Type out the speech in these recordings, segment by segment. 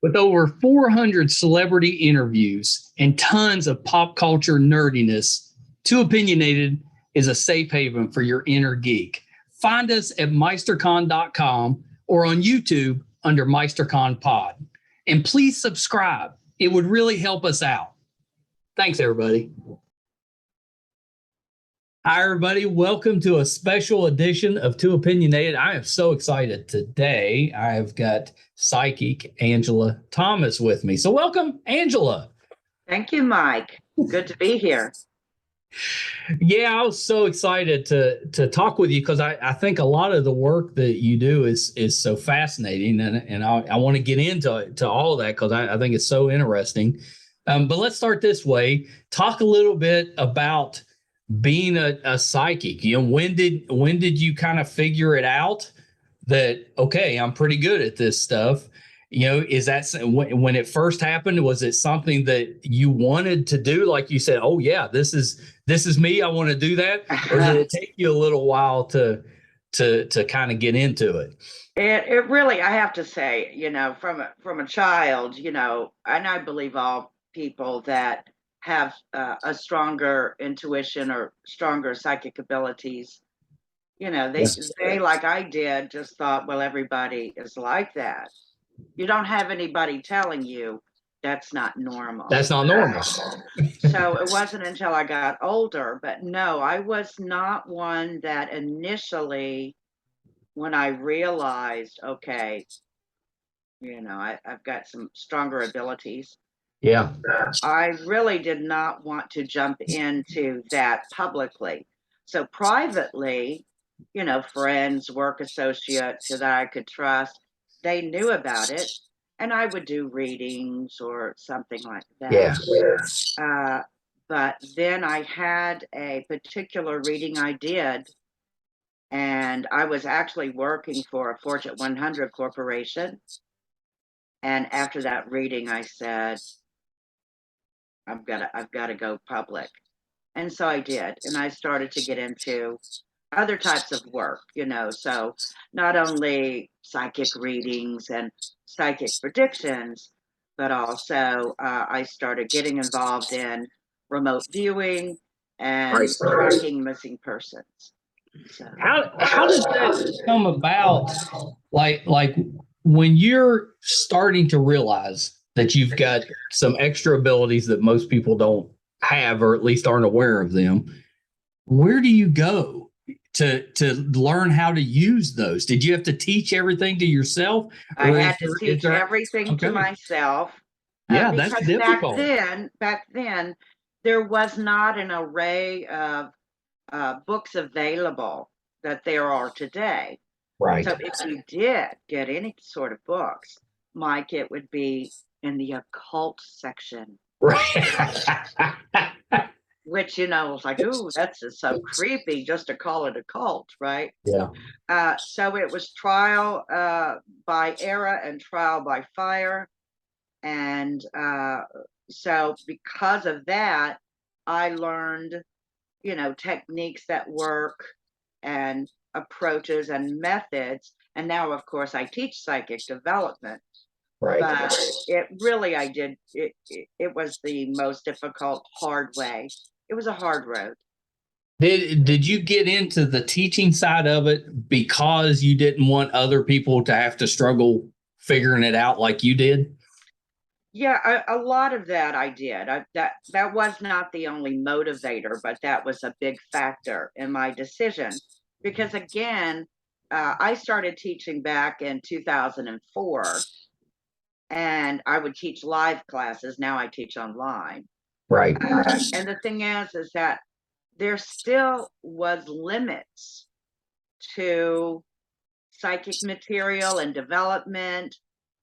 With over 400 celebrity interviews and tons of pop culture nerdiness, Too Opinionated is a safe haven for your inner geek. Find us at meistercon.com or on YouTube under MeisterCon Pod. And please subscribe. It would really help us out. Thanks, everybody. Hi, everybody. Welcome to a special edition of Too Opinionated. I am so excited today. I've got psychic Angela Thomas with me. So welcome, Angela. Thank you, Mike. Good to be here. Yeah, I was so excited to talk with you because I think a lot of the work that you do is so fascinating, and I want to get into all of that because I think it's so interesting. But let's start this way. Talk a little bit about being a psychic. You know, when did you kind of figure it out that, okay, I'm pretty good at this stuff? You know, is that when it first happened, was it something that you wanted to do? Like you said, oh yeah, this is me, I want to do that. Or did it take you a little while to kind of get into it? It really, I have to say, you know, from a child, you know, and I believe all people that have a stronger intuition or stronger psychic abilities, you know, they like I did, just thought, well, everybody is like that. You don't have anybody telling you that's not normal. That's not normal. So it wasn't until I got older, but no, I was not one that initially, when I realized, okay, you know, I've got some stronger abilities. Yeah. I really did not want to jump into that publicly. So privately, you know, friends, work associates that I could trust, they knew about it, and I would do readings or something like that. Yeah. But then I had a particular reading I did, and I was actually working for a Fortune 100 corporation. And after that reading, I said, I've got to go public. And so I did. And I started to get into other types of work, you know, so not only psychic readings and psychic predictions, but also I started getting involved in remote viewing and tracking missing persons. So how did that come about? Like when you're starting to realize that you've got some extra abilities that most people don't have, or at least aren't aware of them, where do you go to learn how to use those? Did you have to teach everything to yourself? I had to teach everything to myself. Yeah, that's difficult. Back then, there was not an array of books available that there are today. Right. So if you did get any sort of books, Mike, it would be in the occult section. Right. Which, you know, was like, ooh, that's just so creepy just to call it occult, right? Yeah. So it was trial by error and trial by fire. And so because of that, I learned, you know, techniques that work and approaches and methods. And now, of course, I teach psychic development. Right. But it really, it was the most difficult, hard way. It was a hard road. Did you get into the teaching side of it because you didn't want other people to have to struggle figuring it out like you did? Yeah, a lot of that I did. That was not the only motivator, but that was a big factor in my decision. Because again, I started teaching back in 2004. And I would teach live classes. Now I teach online. Right. And the thing is that there still was limits to psychic material and development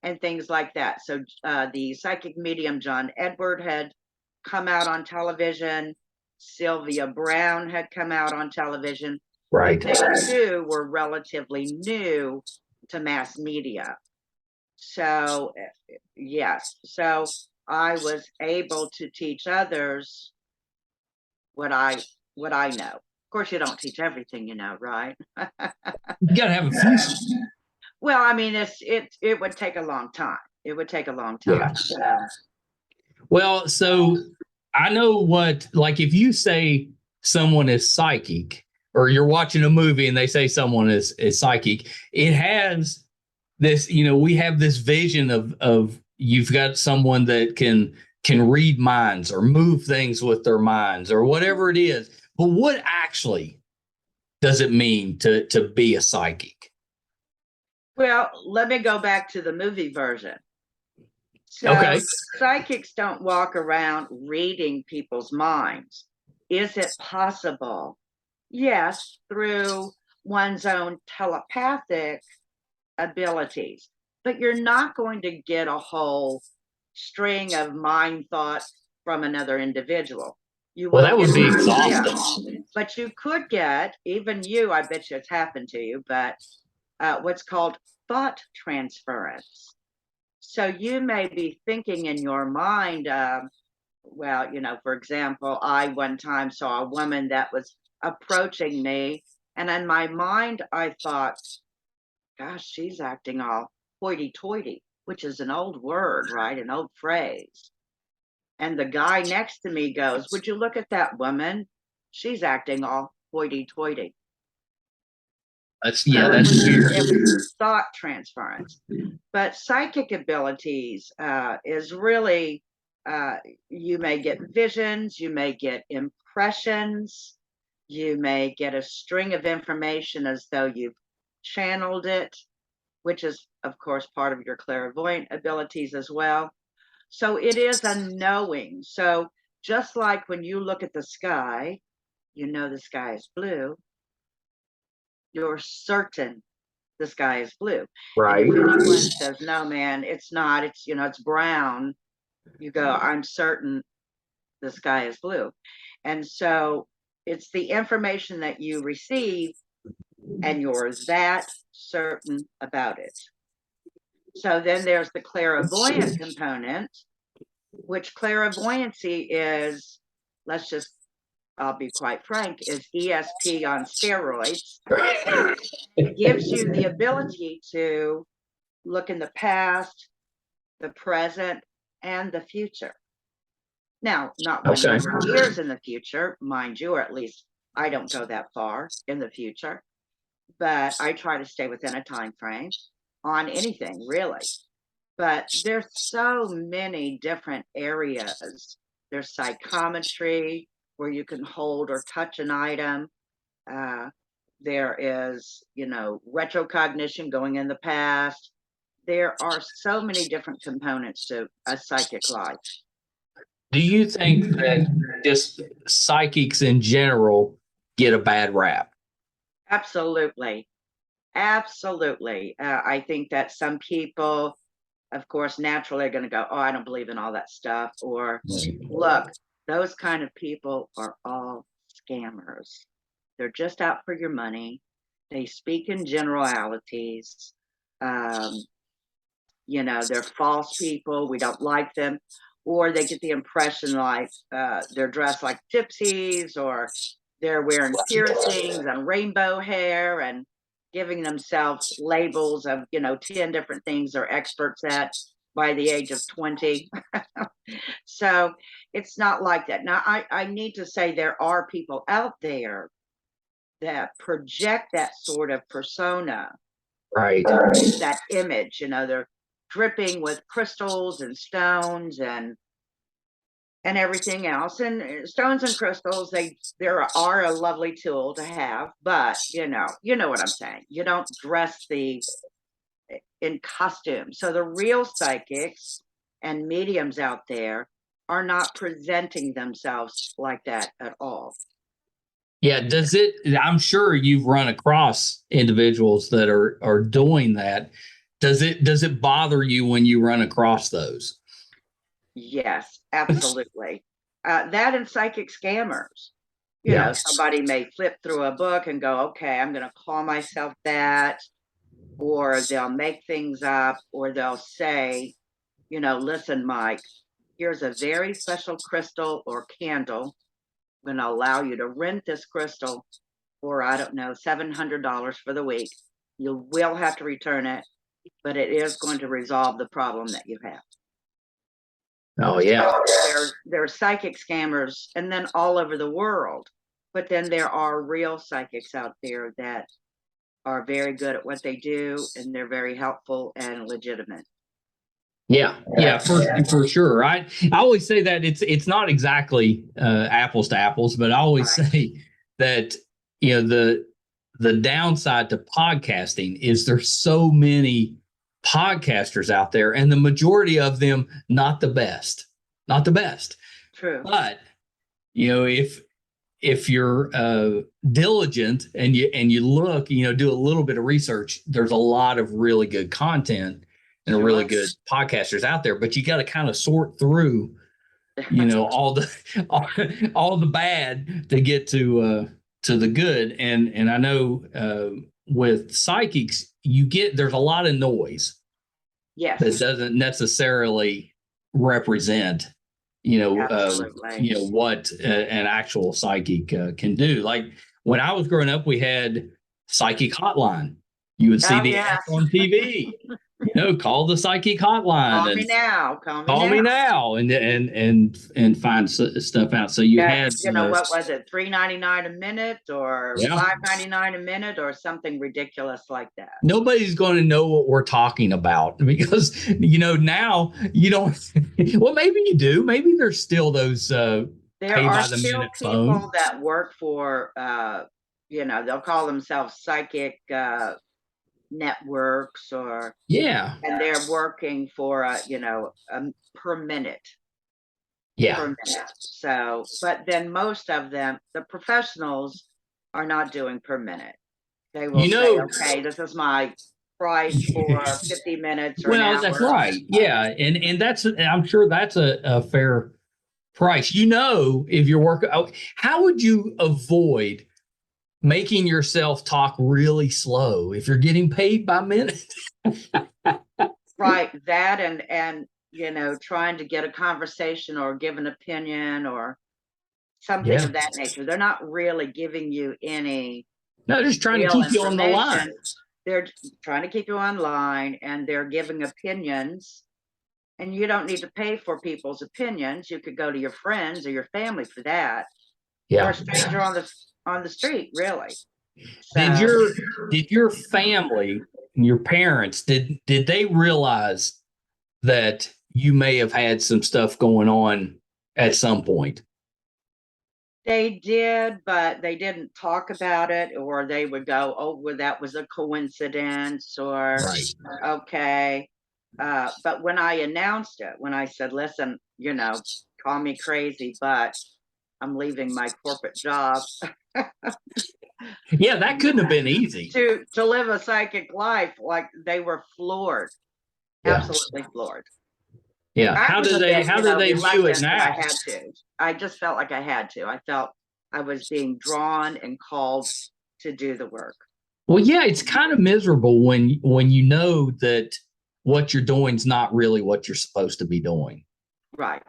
and things like that. So the psychic medium John Edward had come out on television. Sylvia Brown had come out on television. Right. They too were relatively new to mass media. So, yes. So I was able to teach others what I know. Of course, you don't teach everything, you know, right? You got to have a few. Well, I mean, it would take a long time. It would take a long time. Yeah. So, Well, so I know what, like if you say someone is psychic, or you're watching a movie and they say someone is psychic, it has this, we have this vision of you've got someone that can read minds or move things with their minds or whatever it is. But what actually does it mean to be a psychic? well, let me go back to the movie version. So Okay. psychics don't walk around reading people's minds. Is it possible? Yes, through one's own telepathic abilities. But you're not going to get a whole string of mind thoughts from another individual. You will. Well, that would be exhausting. Yeah, but you could get, even you, I bet you it's happened to you, but what's called thought transference. So you may be thinking in your mind, well, for example, I one time saw a woman that was approaching me, and in my mind, I thought, gosh, she's acting all hoity-toity, which is an old word, right? An old phrase. And the guy next to me goes, would you look at that woman? She's acting all hoity-toity. That's weird. It was thought transference. But psychic abilities is really, you may get visions, you may get impressions, you may get a string of information as though you've channeled it, which is, of course, part of your clairvoyant abilities as well. So it is a knowing. So just like when you look at the sky, you know the sky is blue, you're certain the sky is blue. Right. And if anyone says, no, man, it's not, it's, it's brown, you go, I'm certain the sky is blue. And so it's the information that you receive and you're that certain about it. So then there's the clairvoyant component, which clairvoyancy is, I'll be quite frank, is ESP on steroids. It gives you the ability to look in the past, the present, and the future. Now, not 100 years in the future, mind you, or at least I don't go that far in the future, but I try to stay within a time frame on anything, really. But there's so many different areas. There's psychometry, where you can hold or touch an item. There is, retrocognition, going in the past. There are so many different components to a psychic life. Do you think that just psychics in general get a bad rap? Absolutely. Absolutely. I think that some people, of course, naturally are going to go, oh, I don't believe in all that stuff. Or, look, those kind of people are all scammers. They're just out for your money. They speak in generalities. They're false people. We don't like them. Or they get the impression like they're dressed like gypsies, or they're wearing piercings and rainbow hair and giving themselves labels of, 10 different things they're experts at by the age of 20. So it's not like that. Now, I need to say there are people out there that project that sort of persona. Right. That image, they're dripping with crystals and stones and everything else. And stones and crystals, they are a lovely tool to have, but you know what I'm saying. You don't dress in costume. So the real psychics and mediums out there are not presenting themselves like that at all. Yeah, I'm sure you've run across individuals that are doing that. Does it bother you when you run across those? Yes, absolutely. That and psychic scammers. Somebody may flip through a book and go, okay, I'm going to call myself that, or they'll make things up, or they'll say, listen, Mike, here's a very special crystal or candle. I'm going to allow you to rent this crystal for, I don't know, $700 for the week. You will have to return it. but it is going to resolve the problem that you have. Oh yeah. There are psychic scammers, and then all over the world. But then there are real psychics out there that are very good at what they do, and they're very helpful and legitimate. Yeah, for sure. I always say that it's not exactly apples to apples, but I always say that the downside to podcasting is there's so many podcasters out there, and the majority of them not the best. True. But if you're diligent and you look, do a little bit of research, there's a lot of really good content and really good podcasters out there, but you got to kind of sort through, all the bad to get to the good. And I know with psychics, there's a lot of noise. Yes. That doesn't necessarily represent, what an actual psychic can do. Like when I was growing up, we had Psychic Hotline. You would see the ads on TV. Call the psychic hotline. Call me now, and find stuff out. So you had, what was it, $3.99 a minute or $5.99 a minute or something ridiculous like that. Nobody's going to know what we're talking about because now you don't. Well, maybe you do. Maybe there's still those. There are still people that work for. They'll call themselves psychic. Networks and they're working for per minute. So, but then most of them, the professionals, are not doing per minute. They will say, okay, this is my price for 50 minutes or an hour. That's right. Yeah, and that's, I'm sure that's a fair price. If you're working, how would you avoid making yourself talk really slow if you're getting paid by minute? Right. That and trying to get a conversation or give an opinion or something of that nature. They're not really giving you any. No, they're just trying to keep you on the line. They're trying to keep you online, and they're giving opinions. And you don't need to pay for people's opinions. You could go to your friends or your family for that. Yeah. Or a stranger on the street, really. So, did your family and your parents, did they realize that you may have had some stuff going on at some point? They did, but they didn't talk about it, or they would go, oh, well, that was a coincidence, or okay. But when I announced it, when I said, listen, call me crazy, but I'm leaving my corporate job. Yeah, that couldn't have been easy. To live a psychic life, like they were floored. Absolutely floored. Yeah. How do they view it now? I had to. I just felt like I had to. I felt I was being drawn and called to do the work. Well, yeah, it's kind of miserable when you know that what you're doing is not really what you're supposed to be doing. Right.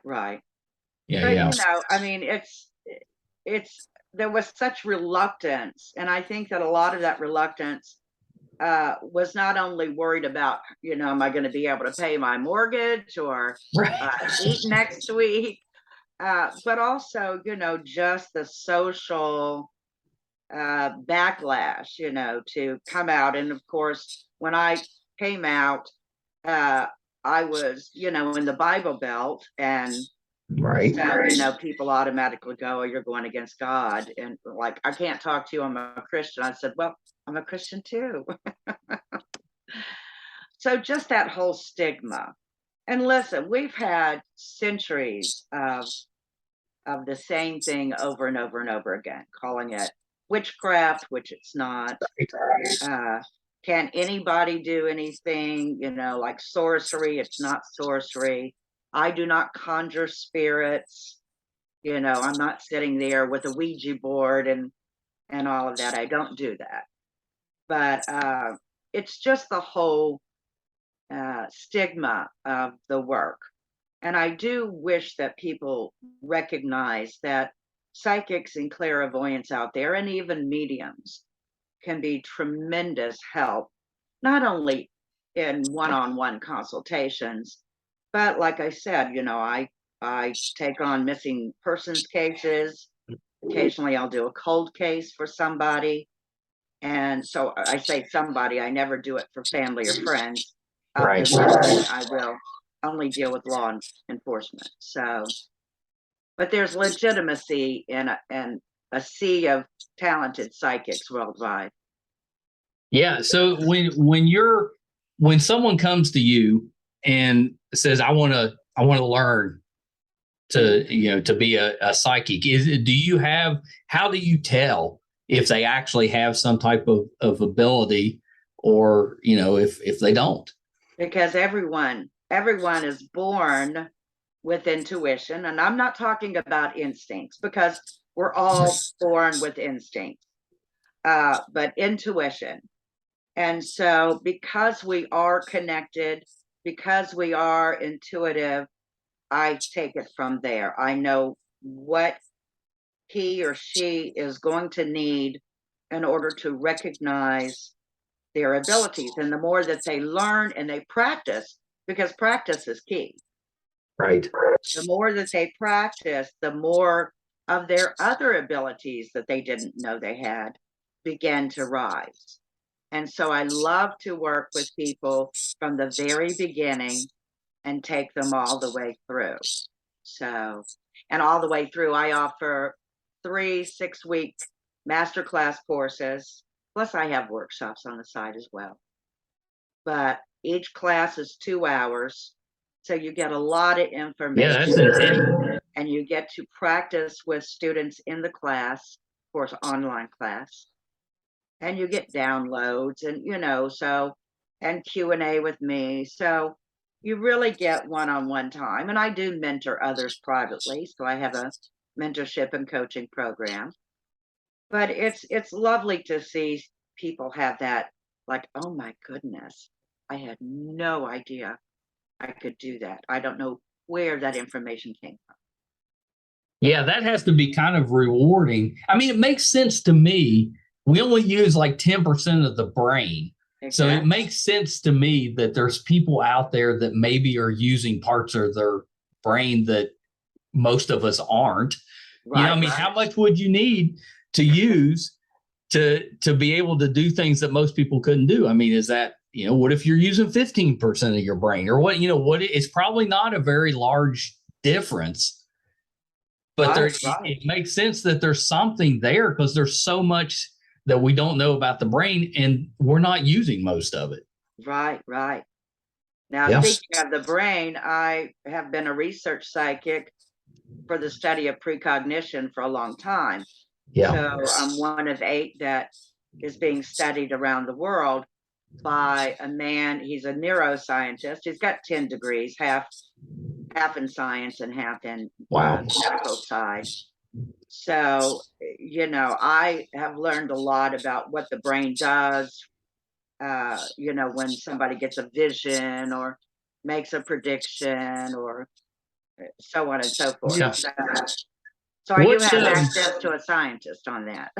Yeah. But, I mean, there was such reluctance, and I think that a lot of that reluctance was not only worried about, am I going to be able to pay my mortgage or eat next week, but also, just the social backlash, to come out. And of course, when I came out, I was, in the Bible Belt, and so, people automatically go, oh, you're going against God. And like, I can't talk to you, I'm a Christian. I said, well, I'm a Christian too. So just that whole stigma. And listen, we've had centuries of the same thing over and over and over again, calling it witchcraft, which it's not. Can anybody do anything, like sorcery? It's not sorcery. I do not conjure spirits. I'm not sitting there with a Ouija board and all of that. I don't do that. But it's just the whole stigma of the work. And I do wish that people recognize that psychics and clairvoyants out there, and even mediums, can be tremendous help, not only in one-on-one consultations. But like I said, I take on missing persons cases. Occasionally I'll do a cold case for somebody. And so I say somebody, I never do it for family or friends. Right. I will only deal with law enforcement. So, but there's legitimacy in a sea of talented psychics worldwide. Yeah. So when someone comes to you and says, I want to learn to be a psychic, how do you tell if they actually have some type of ability, or, if they don't? Because everyone is born with intuition. And I'm not talking about instincts, because we're all born with instincts, but intuition. And so because we are connected, because we are intuitive, I take it from there. I know what he or she is going to need in order to recognize their abilities. And the more that they learn and they practice, because practice is key. Right. The more that they practice, the more of their other abilities that they didn't know they had begin to rise. And so I love to work with people from the very beginning and take them all the way through. So, and all the way through, I offer 3 6-week masterclass courses. Plus I have workshops on the side as well. But each class is 2 hours. So you get a lot of information. Yeah, that's intense. And you get to practice with students in the class, of course, online class. And you get downloads and, and Q&A with me. So you really get one-on-one time. And I do mentor others privately. So I have a mentorship and coaching program. But it's lovely to see people have that, like, oh my goodness, I had no idea I could do that. I don't know where that information came from. Yeah, that has to be kind of rewarding. I mean, it makes sense to me. We only use like 10% of the brain. Exactly. So it makes sense to me that there's people out there that maybe are using parts of their brain that most of us aren't. Right, how much would you need to use to be able to do things that most people couldn't do? I mean, is that, what if you're using 15% of your brain, or what, it's probably not a very large difference. But it makes sense that there's something there, because there's so much that we don't know about the brain, and we're not using most of it. Right. Now, Speaking of the brain, I have been a research psychic for the study of precognition for a long time. Yeah. So I'm one of 8 that is being studied around the world by a man. He's a neuroscientist. He's got 10 degrees, half in science and half in medical side. So, I have learned a lot about what the brain does, when somebody gets a vision or makes a prediction or so on and so forth. Yeah. So I do have access to a scientist on that.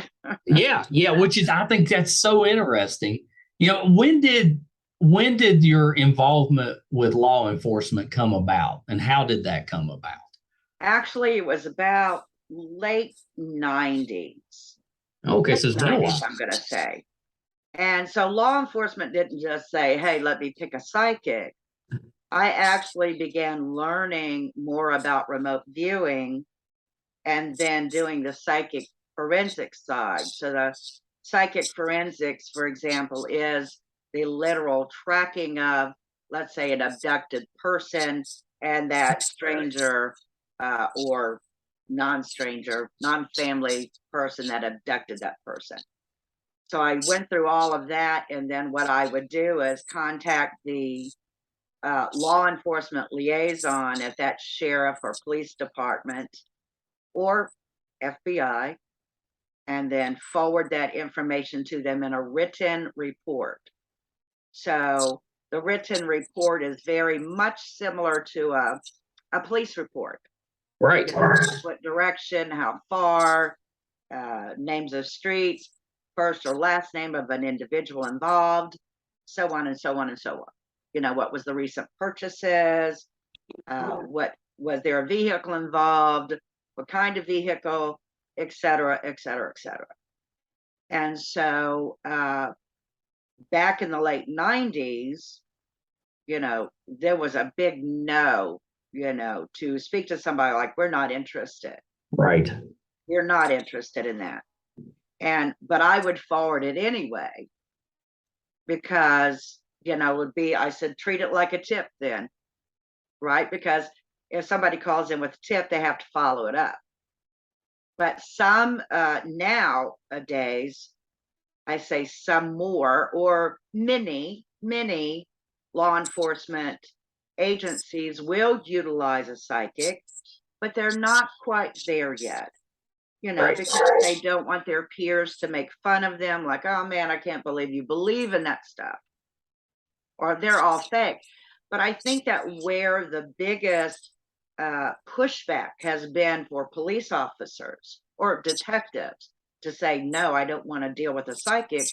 Yeah, which is, I think that's so interesting. When did your involvement with law enforcement come about, and how did that come about? Actually, it was about late 90s. Okay, so it's been a while. I'm going to say. And so law enforcement didn't just say, hey, let me pick a psychic. I actually began learning more about remote viewing and then doing the psychic forensic side. So the psychic forensics, for example, is the literal tracking of, let's say, an abducted person and that stranger or non-stranger, non-family person that abducted that person. So I went through all of that, and then what I would do is contact the law enforcement liaison at that sheriff or police department or FBI, and then forward that information to them in a written report. So the written report is very much similar to a police report. Right. What direction, how far, names of streets, first or last name of an individual involved, so on and so on and so on. what was the recent purchases, what was there a vehicle involved, what kind of vehicle, et cetera, et cetera, et cetera. And so back in the late 90s, there was a big no, to speak to somebody like, we're not interested. Right. You're not interested in that. But I would forward it anyway, because, I said, treat it like a tip then, right? Because if somebody calls in with a tip, they have to follow it up. But some nowadays, I say some more, or many law enforcement agencies will utilize a psychic, but they're not quite there yet, Right. because they don't want their peers to make fun of them, like, oh man, I can't believe you believe in that stuff, or they're all fake. But I think that where the biggest pushback has been for police officers or detectives to say, no, I don't want to deal with a psychic,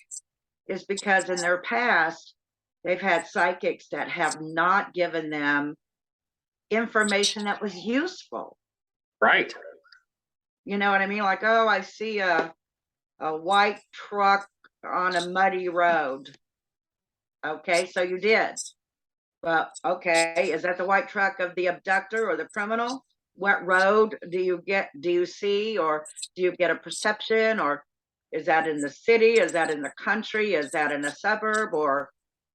is because in their past, they've had psychics that have not given them information that was useful. Right. You know what I mean? Like, oh, I see a white truck on a muddy road. Okay, so you did. Well, okay, is that the white truck of the abductor or the criminal? What road do you see, or do you get a perception, or is that in the city? Is that in the country? Is that in a suburb? Or,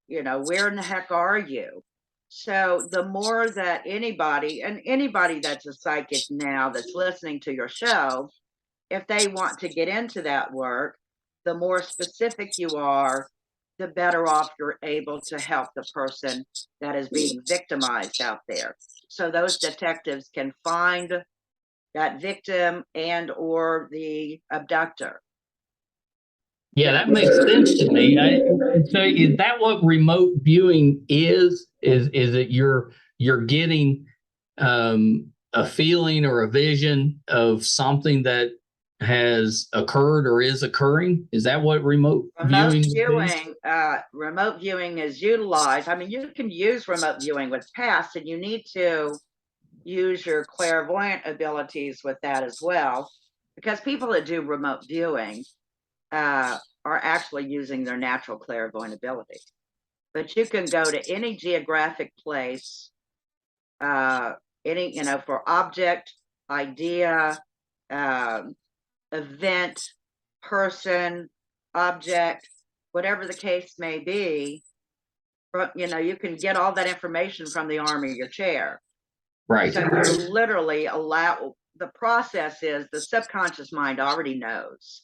where in the heck are you? So the more that anybody that's a psychic now that's listening to your show, if they want to get into that work, the more specific you are, the better off you're able to help the person that is being victimized out there. So those detectives can find that victim and or the abductor. Yeah, that makes sense to me. So is that what remote viewing is? Is it you're getting a feeling or a vision of something that has occurred or is occurring? Is that what remote viewing is? Remote viewing is utilized. I mean, you can use remote viewing with past, and you need to use your clairvoyant abilities with that as well, because people that do remote viewing are actually using their natural clairvoyant ability. But you can go to any geographic place, for object, idea, event, person, object, whatever the case may be. You can get all that information from the arm of your chair. Right. So you're literally the process is the subconscious mind already knows.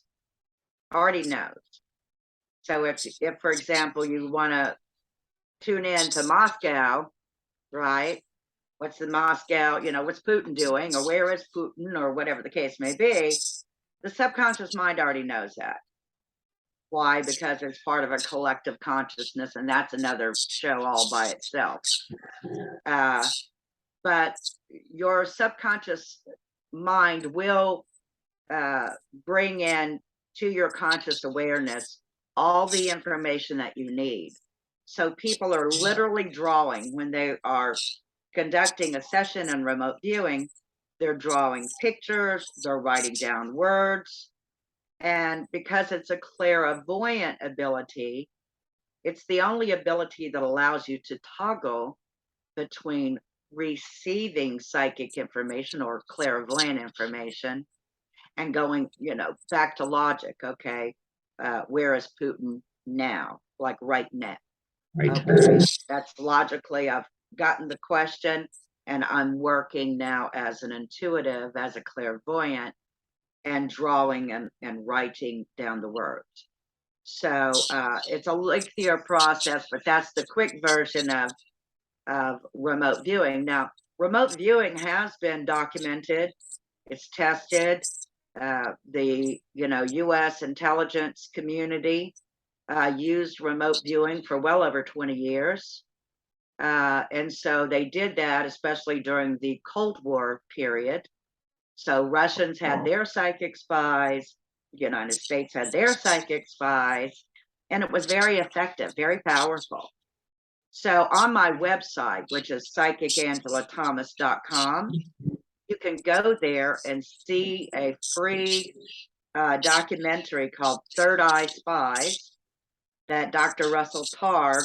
So if for example, you want to tune in to Moscow, right? What's the Moscow, what's Putin doing, or where is Putin, or whatever the case may be, the subconscious mind already knows that. Why? Because it's part of a collective consciousness, and that's another show all by itself. But your subconscious mind will bring in to your conscious awareness all the information that you need. So people are literally drawing when they are conducting a session in remote viewing. They're drawing pictures, they're writing down words. And because it's a clairvoyant ability, it's the only ability that allows you to toggle between receiving psychic information or clairvoyant information and going, back to logic. Okay, where is Putin now? Like right now. Right. Okay, that's logically, I've gotten the question, and I'm working now as an intuitive, as a clairvoyant, and drawing and writing down the words. So it's a lengthier process, but that's the quick version of remote viewing. Now, remote viewing has been documented. It's tested. The U.S. intelligence community used remote viewing for well over 20 years. And so they did that, especially during the Cold War period. So Russians had their psychic spies, the United States had their psychic spies, and it was very effective, very powerful. So on my website, which is psychicangelathomas.com, you can go there and see a free documentary called Third Eye Spies that Dr. Russell Targ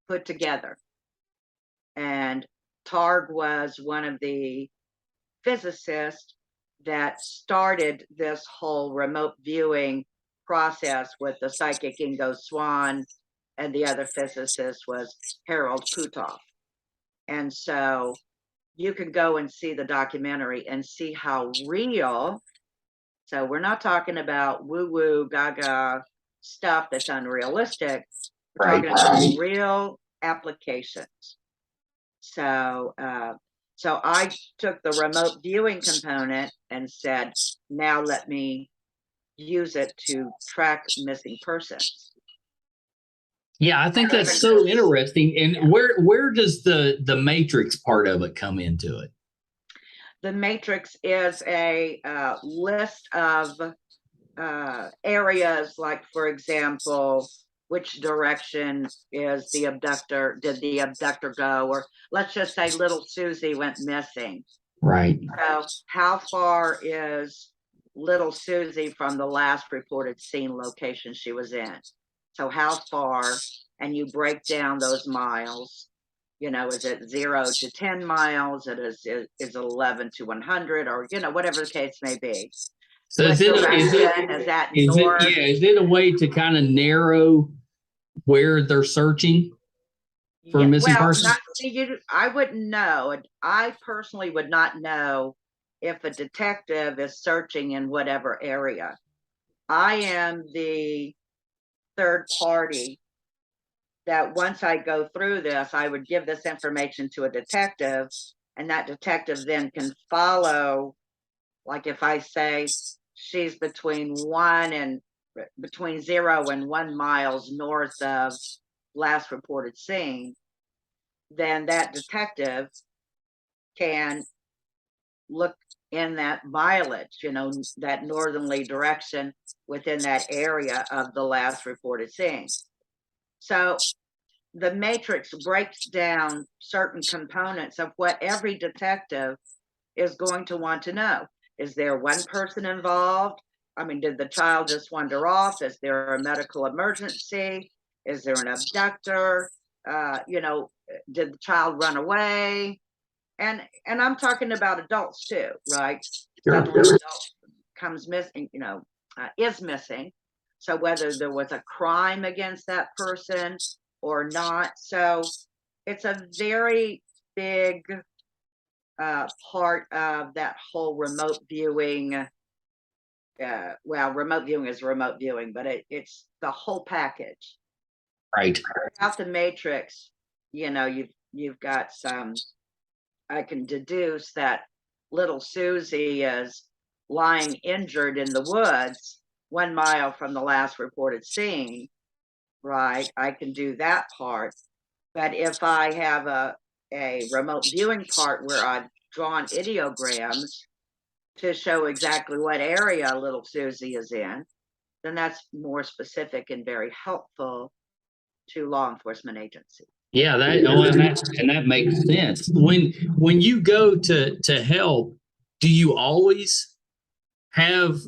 put together. And Targ was one of the physicists that started this whole remote viewing process with the psychic Ingo Swann, and the other physicist was Harold P.O.R.T.A.L. And so you can go and see the documentary and see how real. So we're not talking about woo-woo, gaga stuff that's unrealistic. We're talking about real applications. So I took the remote viewing component and said, now let me use it to track missing persons. Yeah, I think that's so interesting. And where does the matrix part of it come into it? The matrix is a list of areas, like, for example, which direction is the abductor, did the abductor go? Or let's just say little Susie went missing. Right. So how far is little Susie from the last reported scene location she was in? So how far, and you break down those miles, you know, is it 0 to 10 miles? Is it 11 to 100, or, you know, whatever the case may be. So is it a way to kind of narrow where they're searching for missing persons? I wouldn't know. I personally would not know if a detective is searching in whatever area. I am the third party that once I go through this, I would give this information to a detective, and that detective then can follow. Like if I say she's between 0 and 1 miles north of last reported scene, then that detective can look in that mileage, you know, that northerly direction within that area of the last reported scene. So the matrix breaks down certain components of what every detective is going to want to know. Is there one person involved? I mean, did the child just wander off? Is there a medical emergency? Is there an abductor? You know, did the child run away? And I'm talking about adults too, right? Suddenly an adult comes missing, you know, is missing. So whether there was a crime against that person or not. So it's a very big part of that whole remote viewing. Well, remote viewing is remote viewing, but it's the whole package. Right. Without the matrix, you know, you've got some. I can deduce that little Susie is lying injured in the woods 1 mile from the last reported scene, right? I can do that part. But if I have a remote viewing part where I've drawn ideograms to show exactly what area little Susie is in, then that's more specific and very helpful to law enforcement agencies. Yeah, that makes sense. When you go to help, do you always have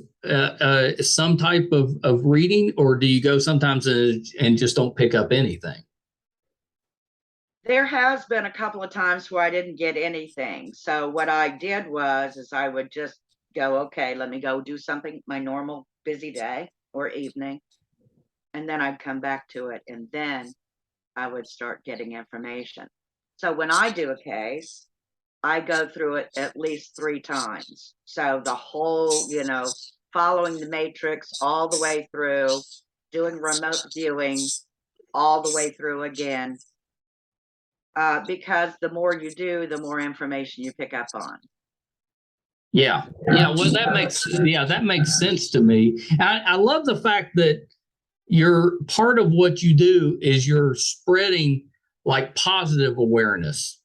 some type of reading, or do you go sometimes and just don't pick up anything? There has been a couple of times where I didn't get anything. So what I did is I would just go, okay, let me go do something, my normal busy day or evening, and then I'd come back to it, and then I would start getting information. So when I do a case, I go through it at least 3 times. So the whole, you know, following the matrix all the way through, doing remote viewing all the way through again, because the more you do, the more information you pick up on. Yeah. Well, that makes sense to me. I love the fact that you're part of what you do is you're spreading like positive awareness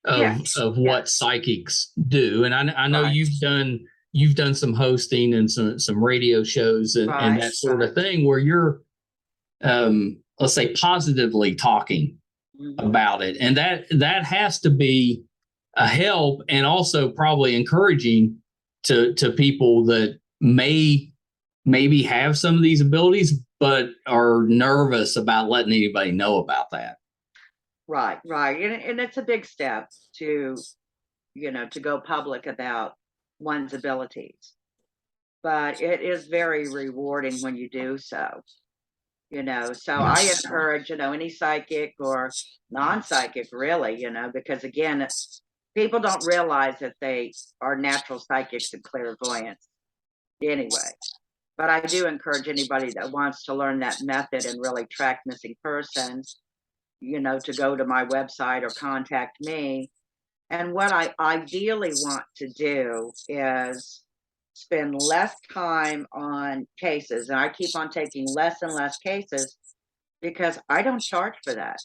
of what psychics do. And I know you've done some hosting and some radio shows and that sort of thing where you're let's say positively talking about it. And that has to be a help, and also probably encouraging to people that maybe have some of these abilities, but are nervous about letting anybody know about that. Right. And it's a big step to, to go public about one's abilities. But it is very rewarding when you do so. So I encourage, any psychic or non-psychic, really, because again, people don't realize that they are natural psychics and clairvoyants anyway. But I do encourage anybody that wants to learn that method and really track missing persons, to go to my website or contact me. And what I ideally want to do is spend less time on cases. And I keep on taking less and less cases because I don't charge for that.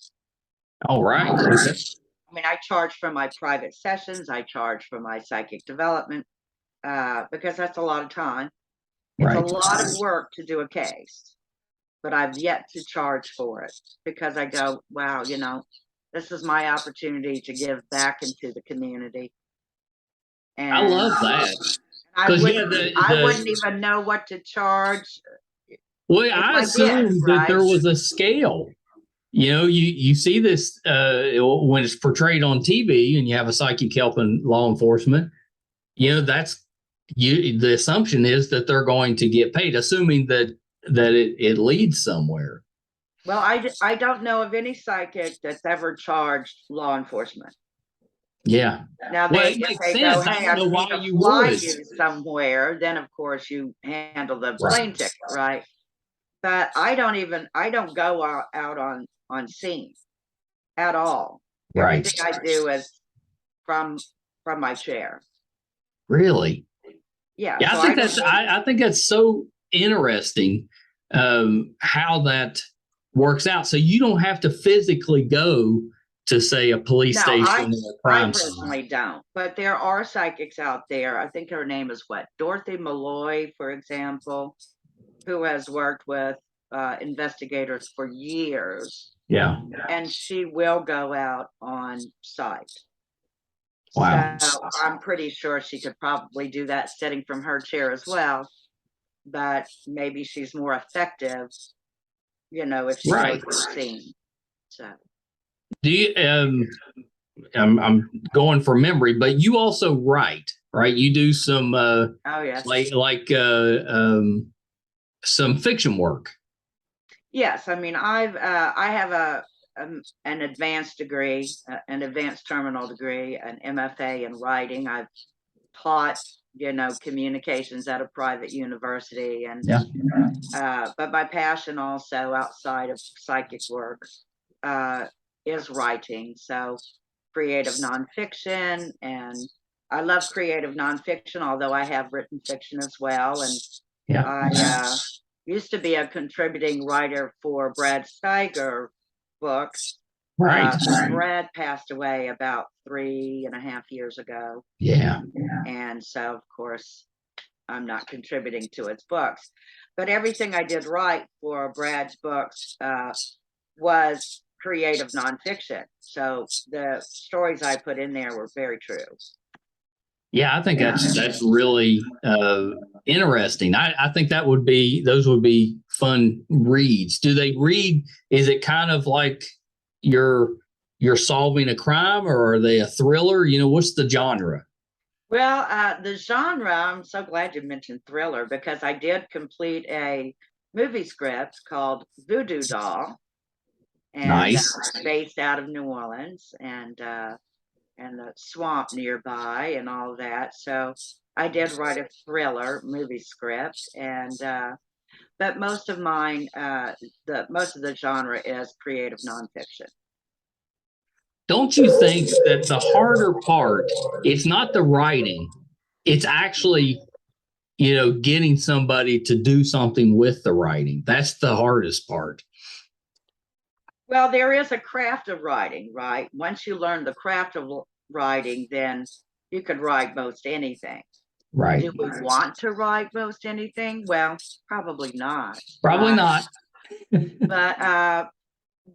All right. I mean, I charge for my private sessions. I charge for my psychic development because that's a lot of time. It's a lot of work to do a case, but I've yet to charge for it because I go, wow, this is my opportunity to give back into the community. And I love that. I wouldn't even know what to charge. Well, I assumed that there was a scale. You see this when it's portrayed on TV and you have a psychic helping law enforcement, that's the assumption is that they're going to get paid, assuming that it leads somewhere. Well, I don't know of any psychic that's ever charged law enforcement. Yeah. Now if they go, hey, I need to fly you somewhere, then of course you handle the plane ticket, right? But I don't go out on scene at all. Everything I do is from my chair. Really? Yeah. So I think that's so interesting how that works out. So you don't have to physically go to, say, a police station or a crime scene. I personally don't, but there are psychics out there. I think her name is Dorothy Malloy, for example, who has worked with investigators for years. Yeah. And she will go out on site. Wow. So I'm pretty sure she could probably do that sitting from her chair as well, but maybe she's more effective, if she goes to the scene. So. Do you? I'm going from memory, but you also write, right? You do some some fiction work. Yes, I mean I have an advanced degree, an advanced terminal degree, an MFA in writing. I've taught communications at a private university, and but my passion also outside of psychic work is writing. So creative nonfiction, and I love creative nonfiction, although I have written fiction as well. And I used to be a contributing writer for Brad Steiger books. Brad passed away about 3.5 years ago. Yeah. And so, of course, I'm not contributing to his books. But everything I did write for Brad's books was creative nonfiction. So the stories I put in there were very true. Yeah, I think that's really interesting. I think those would be fun reads. Do they read? Is it kind of like you're solving a crime, or are they a thriller? What's the genre? Well, the genre, I'm so glad you mentioned thriller, because I did complete a movie script called Voodoo Doll. And nice. Based out of New Orleans and the swamp nearby and all that. So I did write a thriller movie script, and but most of mine, most of the genre is creative nonfiction. Don't you think that the harder part, it's not the writing, it's actually, getting somebody to do something with the writing? That's the hardest part. Well, there is a craft of writing, right? Once you learn the craft of writing, then you could write most anything. Right. Do we want to write most anything? Well, probably not. Probably not. But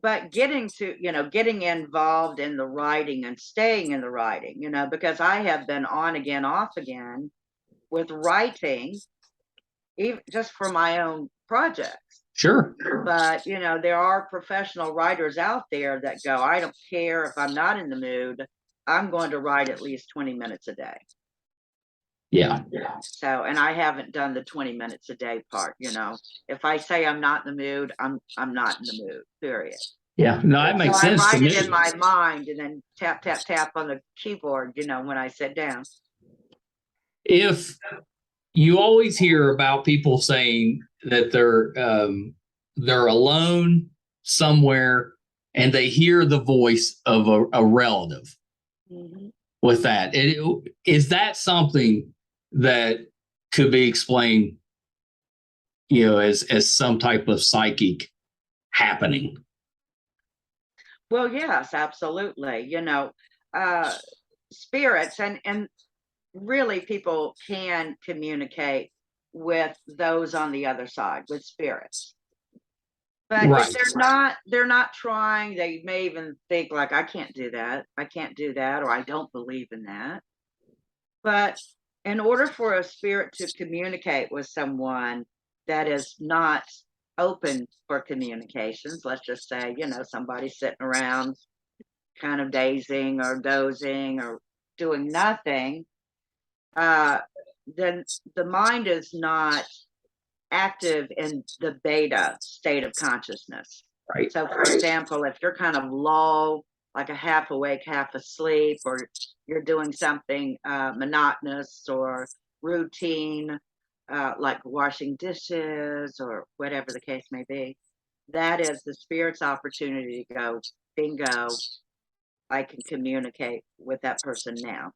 but getting involved in the writing and staying in the writing, because I have been on again, off again with writing, even just for my own projects. Sure. But, there are professional writers out there that go, I don't care if I'm not in the mood, I'm going to write at least 20 minutes a day. Yeah. So, and I haven't done the 20 minutes a day part, if I say I'm not in the mood, I'm not in the mood, period. Yeah, no, that makes sense. I write it in my mind and then tap, tap, tap on the keyboard, when I sit down. If you always hear about people saying that they're alone somewhere and they hear the voice of a relative. Mm-hmm. With that, is that something that could be explained, as some type of psychic happening? Well, yes, absolutely. Spirits and really people can communicate with those on the other side, with spirits. But right. If they're not trying, they may even think like, I can't do that, or I don't believe in that. But in order for a spirit to communicate with someone that is not open for communications, let's just say, somebody's sitting around kind of dazing or dozing or doing nothing, then the mind is not active in the beta state of consciousness. Right. So, for example, if you're kind of low, like a half awake, half asleep, or you're doing something monotonous or routine, like washing dishes or whatever the case may be, that is the spirit's opportunity to go, bingo, I can communicate with that person now.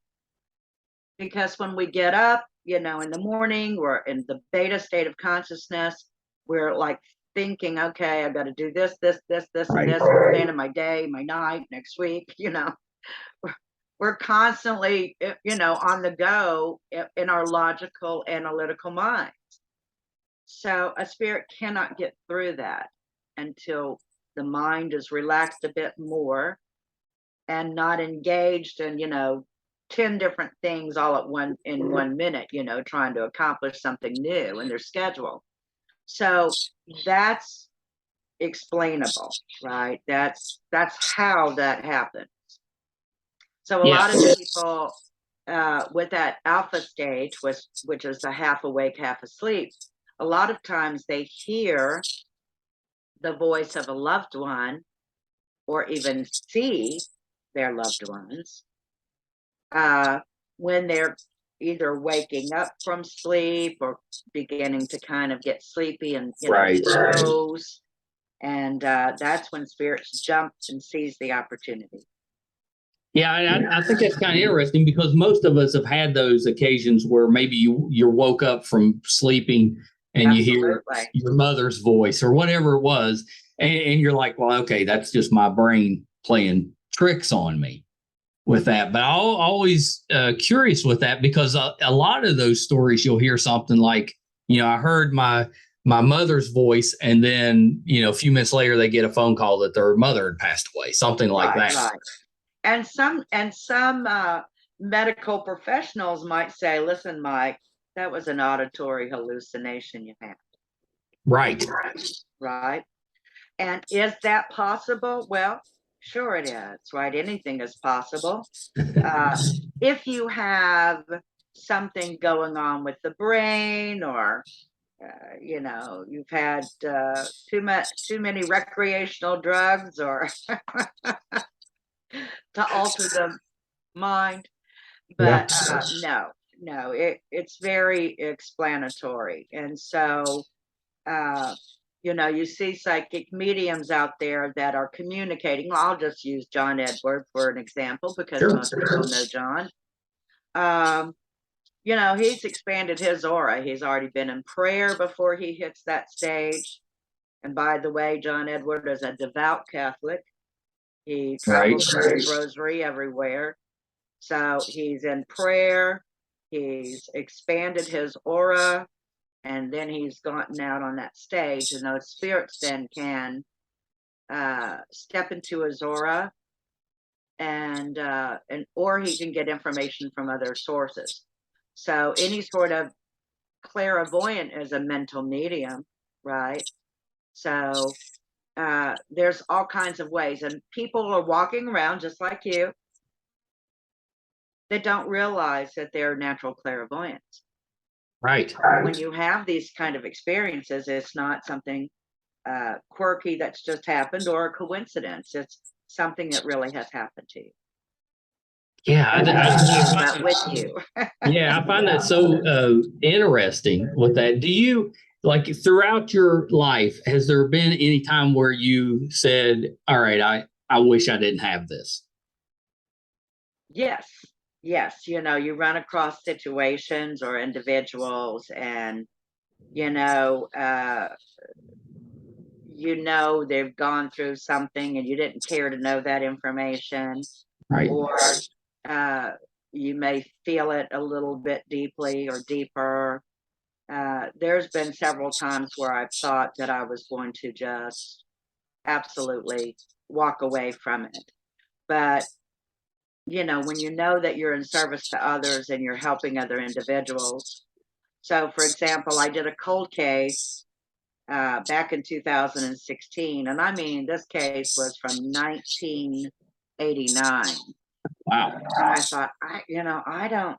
Because when we get up, in the morning, we're in the beta state of consciousness. We're like thinking, okay, I've got to do this, this, this, this, right. And this, planning my day, my night, next week, We're constantly, on the go in our logical, analytical minds. So a spirit cannot get through that until the mind is relaxed a bit more and not engaged in, 10 different things all at in 1 minute, trying to accomplish something new in their schedule. So that's explainable, right? That's how that happens. So a lot of people with that alpha stage, which is the half awake, half asleep, a lot of times they hear the voice of a loved one or even see their loved ones when they're either waking up from sleep or beginning to kind of get sleepy and doze. And that's when spirits jump and seize the opportunity. Yeah, I think that's kind of interesting because most of us have had those occasions where maybe you're woke up from sleeping and Absolutely. You hear your mother's voice or whatever it was. And you're like, well, okay, that's just my brain playing tricks on me with that. But I'm always curious with that because a lot of those stories you'll hear something like, I heard my mother's voice and then, a few minutes later they get a phone call that their mother had passed away, something like that. Right. And some medical professionals might say, listen, Mike, that was an auditory hallucination you had. Right. Right. And is that possible? Well, sure it is, right? Anything is possible. If you have something going on with the brain or, you've had too many recreational drugs or to alter the mind. But no, it's very explanatory. And so, you see psychic mediums out there that are communicating. Well, I'll just use John Edward for an example because most people know John. He's expanded his aura. He's already been in prayer before he hits that stage. And by the way, John Edward is a devout Catholic. He travels with his rosary everywhere. So he's in prayer. He's expanded his aura. And then he's gotten out on that stage, and those spirits then can step into his aura, and or he can get information from other sources. So any sort of clairvoyant is a mental medium, right? So there's all kinds of ways, and people are walking around just like you that don't realize that they're natural clairvoyants. Right. When you have these kind of experiences, it's not something quirky that's just happened or a coincidence. It's something that really has happened to you. Yeah, But with you. Yeah, I find that so interesting with that. Do you, like, throughout your life, has there been any time where you said, all right, I wish I didn't have this? Yes. Yes. You know, you run across situations or individuals, and, you know, they've gone through something and you didn't care to know that information. Right. Or you may feel it a little bit deeply or deeper. There's been several times where I've thought that I was going to just absolutely walk away from it. But, you know, when you know that you're in service to others and you're helping other individuals. So, for example, I did a cold case back in 2016. And I mean, this case was from 1989. Wow. And I thought, I don't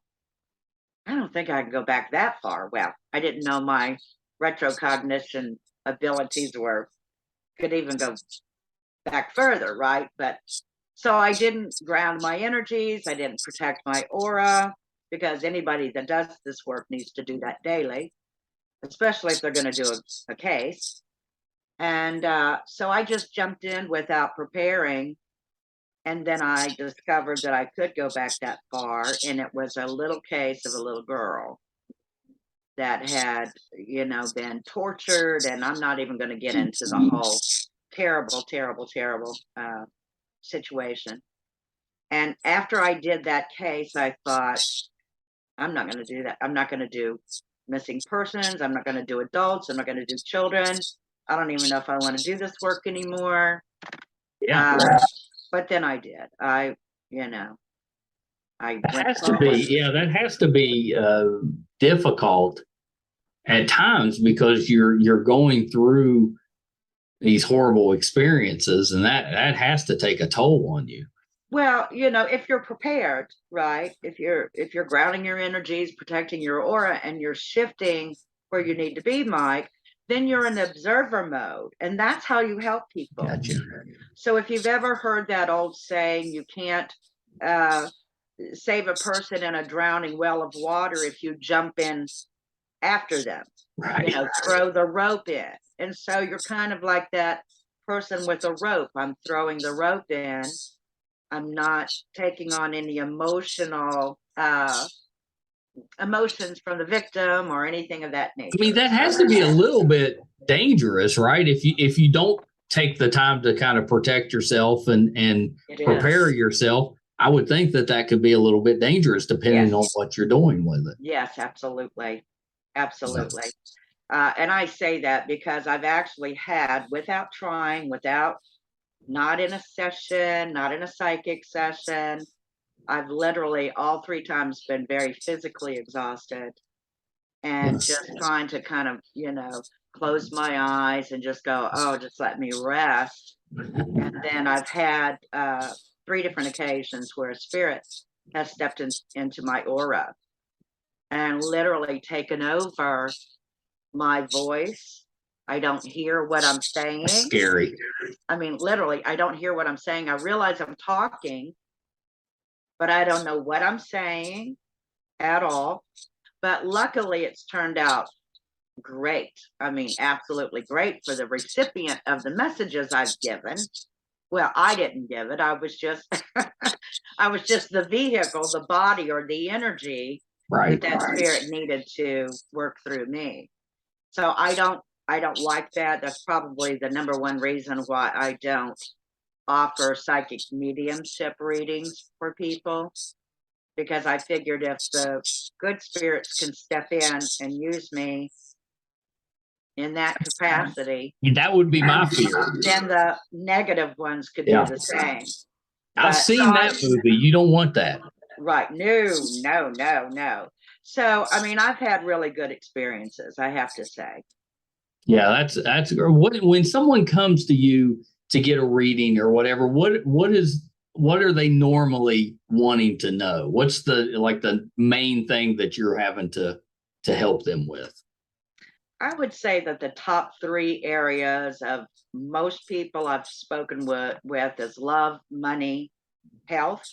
think I can go back that far. Well, I didn't know my retrocognition abilities could even go back further, right? But so I didn't ground my energies. I didn't protect my aura, because anybody that does this work needs to do that daily, especially if they're going to do a case. And so I just jumped in without preparing. And then I discovered that I could go back that far. And it was a little case of a little girl that had, you know, been tortured. And I'm not even going to get into the whole terrible, terrible, terrible situation. And after I did that case, I thought, I'm not going to do that. I'm not going to do missing persons. I'm not going to do adults. I'm not going to do children. I don't even know if I want to do this work anymore. Yeah. But then I did. That has to be difficult at times, because you're going through these horrible experiences, and that has to take a toll on you. Well, you know, if you're prepared, right? If you're grounding your energies, protecting your aura, and you're shifting where you need to be, Mike, then you're in observer mode, and that's how you help people. Gotcha. So if you've ever heard that old saying, you can't save a person in a drowning well of water if you jump in after them. Right. You know, throw the rope in. And so you're kind of like that person with a rope. I'm throwing the rope in. I'm not taking on any emotions from the victim or anything of that nature. I mean, that has to be a little bit dangerous, right? If you don't take the time to kind of protect yourself and prepare yourself, I would think that could be a little bit dangerous, depending on what you're doing with it. Yes, absolutely. Absolutely. And I say that because I've actually had, without trying, not in a session, not in a psychic session, I've literally all 3 times been very physically exhausted, and just trying to kind of, you know, close my eyes and just go, oh, just let me rest. And then I've had 3 different occasions where a spirit has stepped into my aura and literally taken over my voice. I don't hear what I'm saying. That's scary. I mean, literally, I don't hear what I'm saying. I realize I'm talking, but I don't know what I'm saying at all. But luckily, it's turned out great. I mean, absolutely great for the recipient of the messages I've given. Well, I didn't give it. I was just the vehicle, the body, or the energy that spirit needed to work through me. So I don't like that. That's probably the number one reason why I don't offer psychic mediumship readings for people, because I figured if the good spirits can step in and use me, in that capacity, That would be my fear. then the negative ones could do the same. I've seen that movie. You don't want that. Right. No. So, I mean, I've had really good experiences, I have to say. Yeah, that's when someone comes to you to get a reading or whatever, what are they normally wanting to know? What's the main thing that you're having to help them with? I would say that the top 3 areas of most people I've spoken with is love, money, health.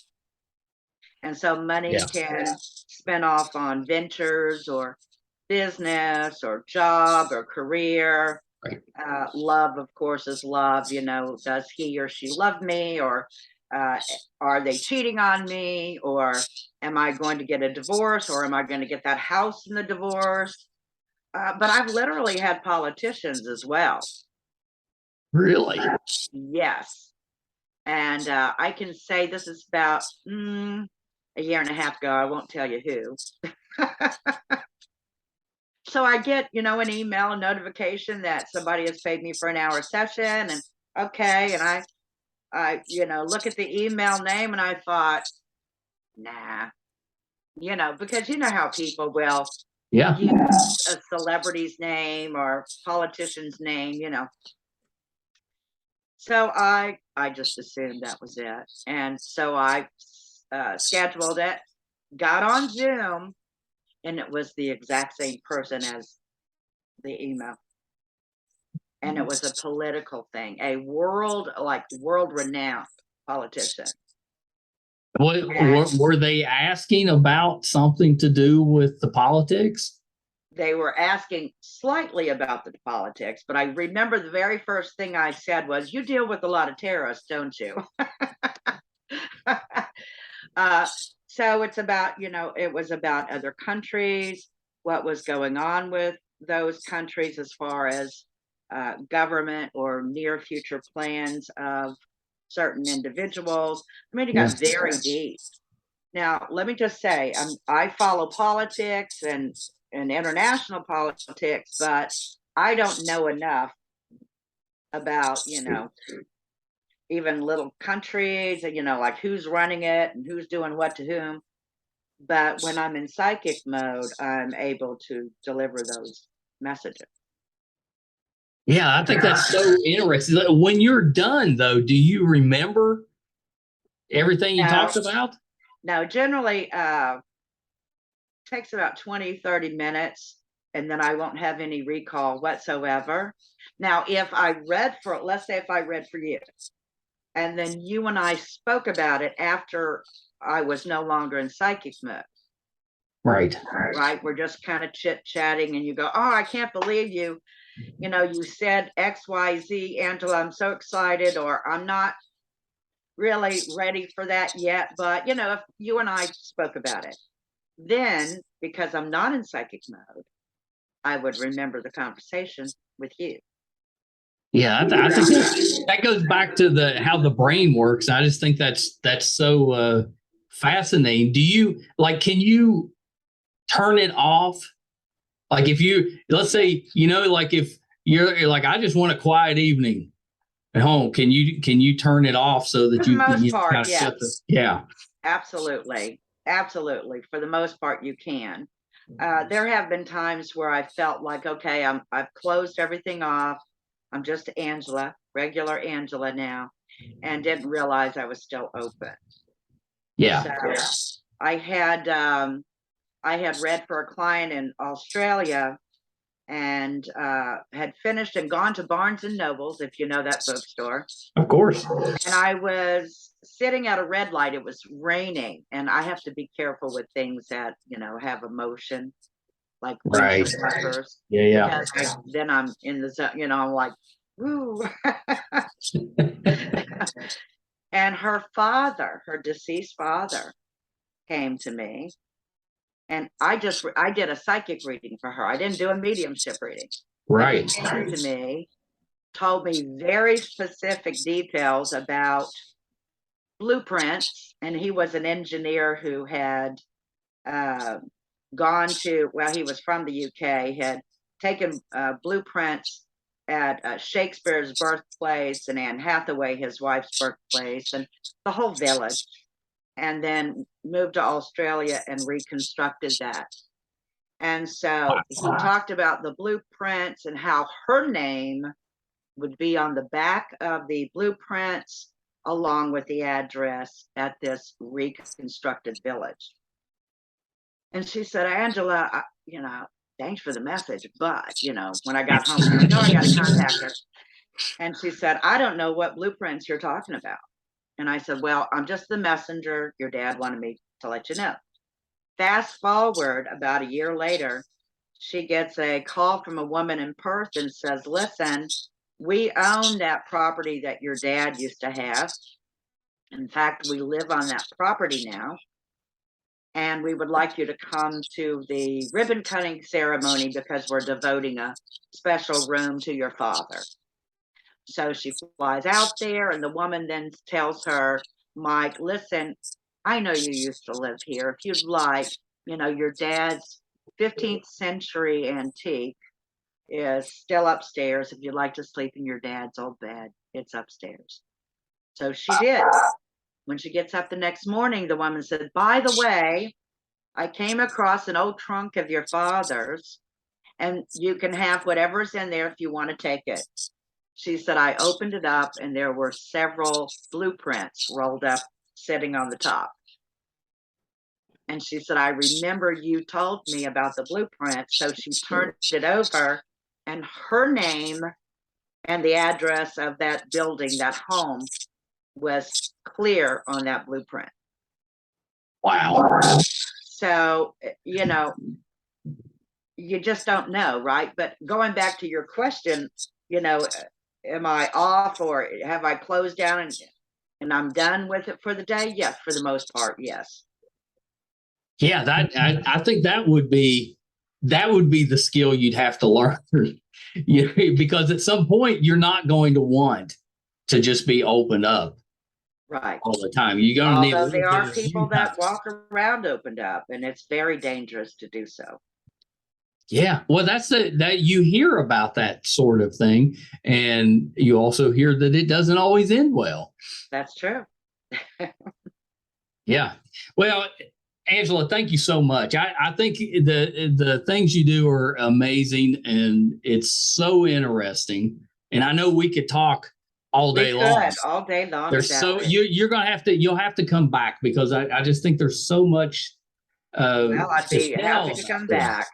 And so money can spin off on ventures or business or job or career. Right. Love, of course, is love. You know, does he or she love me, or are they cheating on me, or am I going to get a divorce, or am I going to get that house in the divorce? But I've literally had politicians as well. Really? Yes. And I can say this is about a year and a half ago. I won't tell you who. So I get, an email, a notification that somebody has paid me for an hour session, and okay. And I look at the email name and I thought, nah, because you know how people will use a celebrity's name or politician's name, So I just assumed that was it. And so I scheduled it, got on Zoom, and it was the exact same person as the email. And it was a political thing, a world-renowned politician. Were they asking about something to do with the politics? They were asking slightly about the politics, but I remember the very first thing I said was, "You deal with a lot of terrorists, don't you?" So it's about, it was about other countries, what was going on with those countries as far as government or near future plans of certain individuals. I mean, it got very deep. Now, let me just say, I follow politics and international politics, but I don't know enough about, even little countries, like who's running it and who's doing what to whom. But when I'm in psychic mode, I'm able to deliver those messages. Yeah, I think that's so interesting. When you're done, though, do you remember everything you talked about? No, generally takes about 20, 30 minutes, and then I won't have any recall whatsoever. Now, if I read let's say if I read for you, and then you and I spoke about it after I was no longer in psychic mode. Right. We're just kind of chit-chatting, and you go, "Oh, I can't believe you. You said XYZ, Angela, I'm so excited," or "I'm not really ready for that yet." But, if you and I spoke about it, then because I'm not in psychic mode, I would remember the conversation with you. Yeah, I think that goes back to how the brain works. I just think that's so fascinating. Do you can you turn it off? Like if let's say, if you're like, I just want a quiet evening at home, can you turn it off so that for the most part, kind of yes. Absolutely. For the most part, you can. There have been times where I felt like, okay, I've closed everything off. I'm just Angela, regular Angela now, and didn't realize I was still open. Yeah. So I had read for a client in Australia, and had finished and gone to Barnes and Nobles, if you know that bookstore. Of course. And I was sitting at a red light. It was raining, and I have to be careful with things that have emotion, like windshield wipers. Yeah. Because then I'm in the zone. I'm like, woo. And her deceased father, came to me, and I did a psychic reading for her. I didn't do a mediumship reading. Right. He came to me, told me very specific details about blueprints, and he was an engineer who had gone to, he was from the UK, had taken blueprints at Shakespeare's birthplace and Anne Hathaway, his wife's birthplace, and the whole village, and then moved to Australia and reconstructed that. And so he talked about the blueprints and how her name would be on the back of the blueprints along with the address at this reconstructed village. And she said, Angela, thanks for the message, but, when I got home, I got to contact her. And she said, I don't know what blueprints you're talking about. And I said, well, I'm just the messenger. Your dad wanted me to let you know. Fast forward about a year later, she gets a call from a woman in Perth and says, listen, we own that property that your dad used to have. In fact, we live on that property now. And we would like you to come to the ribbon cutting ceremony because we're devoting a special room to your father. So she flies out there, and the woman then tells her, Mike, listen, I know you used to live here. If you'd like, your dad's 15th century antique is still upstairs. If you'd like to sleep in your dad's old bed, it's upstairs. So she did. When she gets up the next morning, the woman said, by the way, I came across an old trunk of your father's, and you can have whatever's in there if you want to take it. She said, I opened it up, and there were several blueprints rolled up sitting on the top. And she said, I remember you told me about the blueprint. So she turned it over, and her name and the address of that building, that home, was clear on that blueprint. Wow. So, you just don't know, right? But going back to your question, am I off, or have I closed down and I'm done with it for the day? Yes, for the most part, yes. Yeah, I think that would be the skill you'd have to learn. Because at some point you're not going to want to just be opened up right all the time. You're going to need. Although there are people that walk around opened up, and it's very dangerous to do so. Yeah, well, that you hear about that sort of thing, and you also hear that it doesn't always end well. That's true. Yeah. Well, Angela, thank you so much. I think the things you do are amazing, and it's so interesting. And I know we could talk all day long. All day long. There's you're gonna have to you'll have to come back, because I just think there's so much. Well, I'd be happy to come back.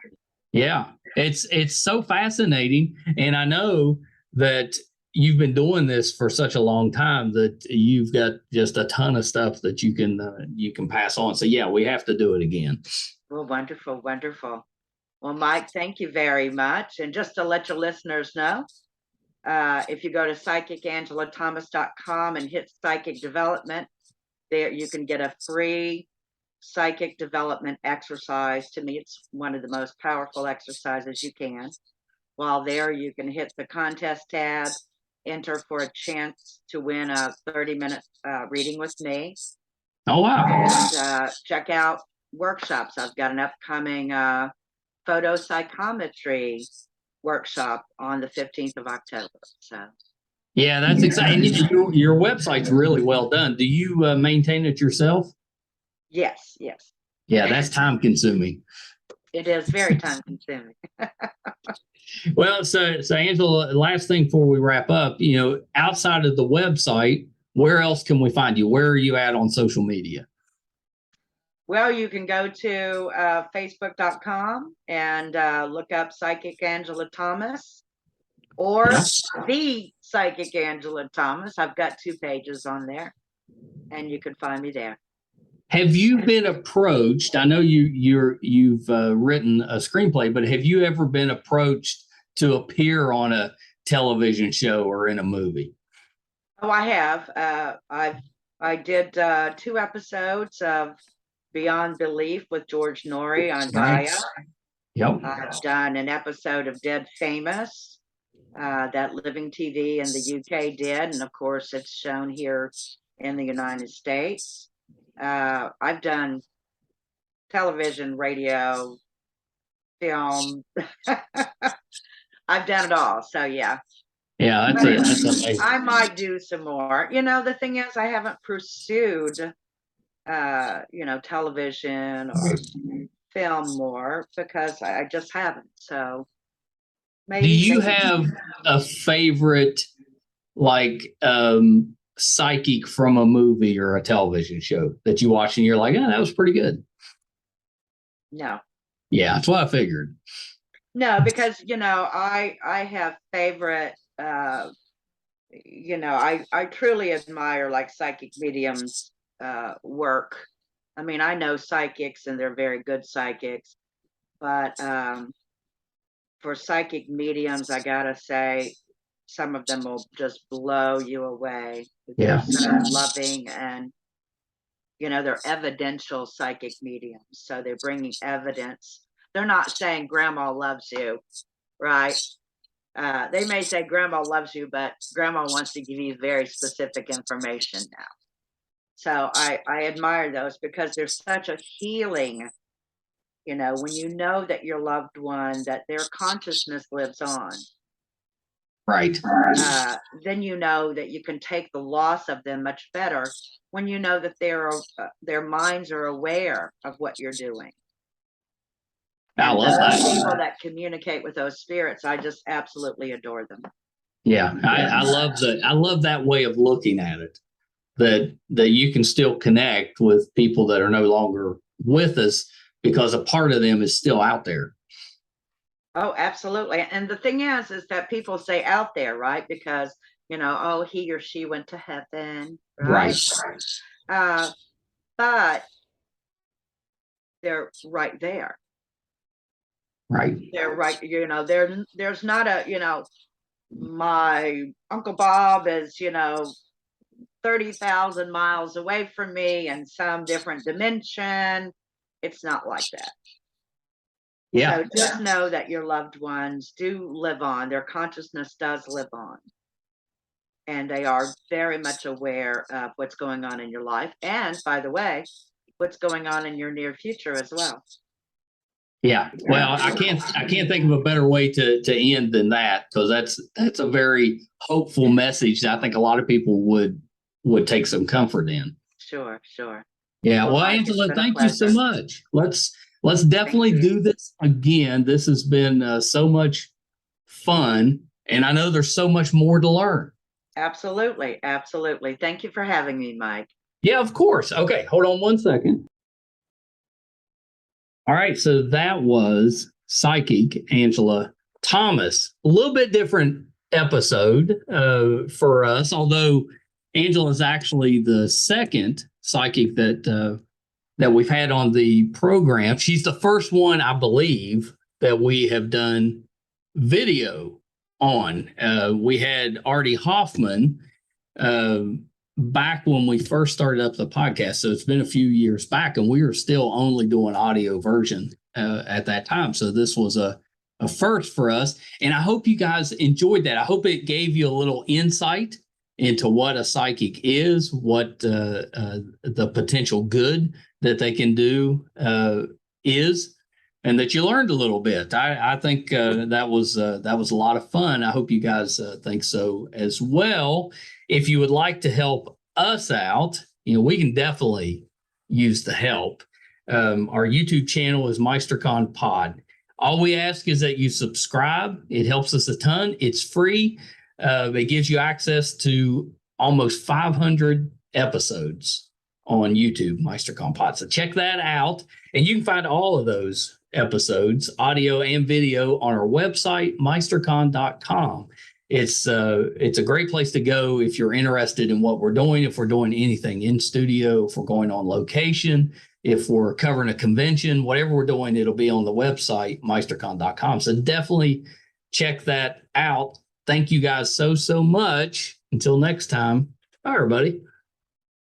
Yeah, it's so fascinating, and I know that you've been doing this for such a long time that you've got just a ton of stuff that you can pass on. So yeah, we have to do it again. Well, wonderful, wonderful. Well, Mike, thank you very much. And just to let your listeners know, if you go to psychicangelathomas.com and hit psychic development, there you can get a free psychic development exercise. To me, it's one of the most powerful exercises you can. While there, you can hit the contest tab, enter for a chance to win a 30-minute reading with me. Oh, wow. And check out workshops. I've got an upcoming photo psychometry workshop on the 15th of October. So yeah, that's exciting. Your website's really well done. Do you maintain it yourself? Yes. Yeah, that's time consuming. It is very time consuming. Well, so Angela, last thing before we wrap up, outside of the website, where else can we find you? Where are you at on social media? Well, you can go to facebook.com and look up Psychic Angela Thomas, or the Psychic Angela Thomas. I've got 2 pages on there, and you can find me there. Have you been approached? I know you've written a screenplay, but have you ever been approached to appear on a television show or in a movie? Oh, I have. I did 2 episodes of Beyond Belief with George Noory on Gaia. Yep. I've done an episode of Dead Famous that Living TV in the UK did, and of course it's shown here in the United States. I've done television, radio, film. I've done it all. So yeah. Yeah, that's amazing. I might do some more. The thing is, I haven't pursued, television or film more because I just haven't. So maybe. Do you have a favorite, like, psychic from a movie or a television show that you watch and you're like, oh, that was pretty good? No. Yeah, that's what I figured. No, because I have favorite. I truly admire like psychic mediums work. I mean, I know psychics and they're very good psychics, but for psychic mediums, I gotta say, some of them will just blow you away. Yeah. They're so loving, and they're evidential psychic mediums. So they're bringing evidence. They're not saying grandma loves you, right? They may say grandma loves you, but grandma wants to give you very specific information now. So I admire those because there's such a healing, when you know that your loved one, that their consciousness lives on. Right. Then you know that you can take the loss of them much better when you know that their minds are aware of what you're doing. I love that. People that communicate with those spirits, I just absolutely adore them. Yeah, I love that way of looking at it. That you can still connect with people that are no longer with us because a part of them is still out there. Oh, absolutely. And the thing is that people say out there, right? Because, oh, he or she went to heaven, right? But they're right there. Right. They're right. There's not a, my Uncle Bob is, 30,000 miles away from me in some different dimension. It's not like that. Yeah. So just know that your loved ones do live on. Their consciousness does live on. And they are very much aware of what's going on in your life. And by the way, what's going on in your near future as well. Yeah. Well, I can't think of a better way to end than that, because that's a very hopeful message that I think a lot of people would take some comfort in. Sure. Yeah. Well, Angela, thank you so much. Let's definitely do this again. This has been so much fun, and I know there's so much more to learn. Absolutely. Thank you for having me, Mike. Yeah, of course. Okay, hold on one second. All right, so that was Psychic Angela Thomas. A little bit different episode for us, although Angela is actually the second psychic that we've had on the program. She's the first one, I believe, that we have done video on. We had Artie Hoffman back when we first started up the podcast. So it's been a few years back, and we were still only doing audio version at that time. So this was a first for us. And I hope you guys enjoyed that. I hope it gave you a little insight into what a psychic is, what the potential good that they can do is, and that you learned a little bit. I think that was a lot of fun. I hope you guys think so as well. If you would like to help us out, we can definitely use the help. Our YouTube channel is MeisterCon Pod. All we ask is that you subscribe. It helps us a ton. It's free. It gives you access to almost 500 episodes on YouTube, MeisterCon Pod. So check that out. And you can find all of those episodes, audio and video, on our website, meistercon.com. It's a great place to go if you're interested in what we're doing, if we're doing anything in studio, if we're going on location, if we're covering a convention, whatever we're doing, it'll be on the website, meistercon.com. So definitely check that out. Thank you guys so much. Until next time, bye, everybody.